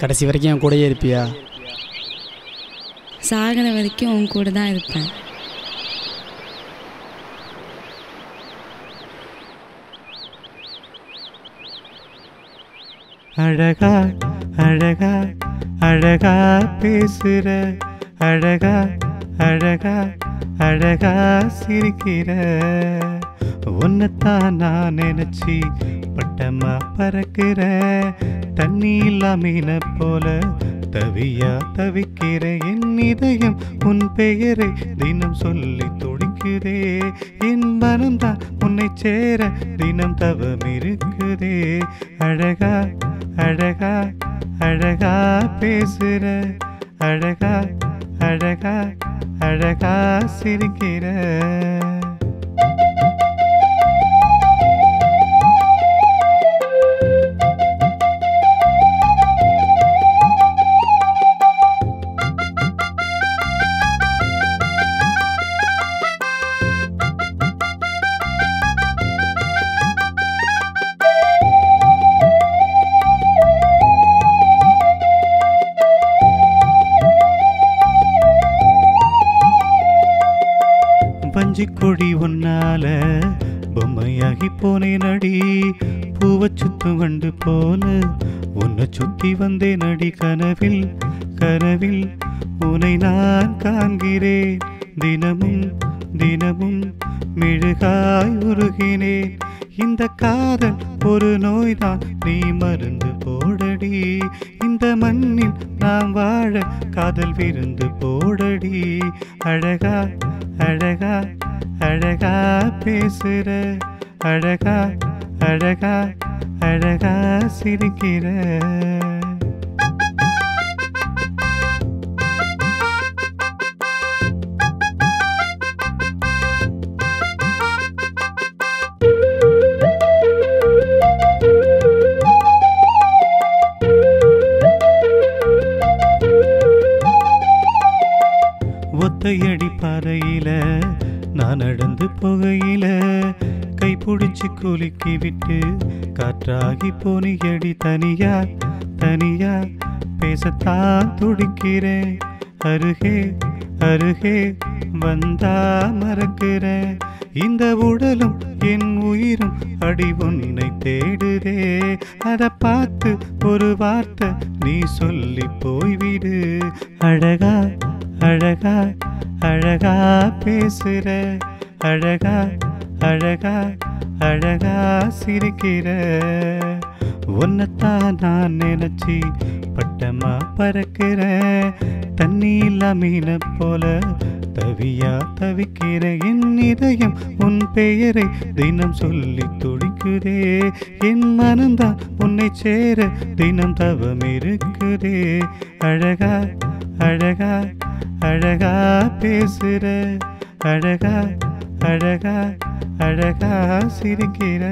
கடைசி வரைக்கும் என் கூடயே இருப்பியா? சாகிற வரைக்கும் உன் கூட தான் இருப்பேன். அழகா அழகா அழகா பேசுற, அழகா அழகா அழகா சிரிக்கிற, உன்னைத்தான் நான் நினைச்சி பட்டமா பறக்கிற, தண்ணி இல்லாமீன போல தவியா தவிக்கிற, என் இதயம் உன் பெயரை தினம் சொல்லி துடிக்குதே, என் மனம்தான் உன்னை சேர தினம் தவம் இருக்குதே. அழகா அழகா அழகா பேசுற, அழகா அழகா அழகா சிரிக்கிற. கொடி ஒன்னால பொம்மையாகி போனேன் அடி, பூவை சுத்தும் கண்டு போன உன்னை சுத்தி வந்தேன் அடி, கனவில் கனவில் உன்னை நான் காண்கிறேன், தினமும் தினமும் மெழுகாய் உருகினேன், இந்த காதல் ஒரு நோய்தான் நீ மருந்து போடடி, இந்த மண்ணில் நாம் வாழ காதல் விருந்து போடடி. அழகா அழகா அழகா பேசுற, அழகா அழகா அழகா சிரிக்கிற. ஒத்தையடி பாறையில நான் நடந்து போகையில கைப்பிடிச்சு குலுக்கி விட்டு காற்றாகி போனியடி, தனியா தனியா பேசத்தான் துடிக்கிறேன், அருகே அருகே வந்தா மறக்கிறேன், இந்த உடலும் என் உயிரும் அடி உன்னை தேடுதே, அதை பார்த்து ஒரு வார்த்தை நீ சொல்லி போய்விடு. அழகா அழகா அழகா பேசுற, அழகா அழகா அழகா சிரிக்கிற, உன்னைத்தான் நான் நினைச்சி பட்டமா பறக்கிற, தண்ணி இல்லாமீன போல தவியா தவிக்கிற, என் இதயம் உன் பெயரை தினம் சொல்லி துடிக்குதே, என் மனம்தான் உன்னை சேர தினம் தவம் இருக்குதே. அழகா அழகா அழகா பேசுற, அழகா அழகா அழகா சிரிக்கிற.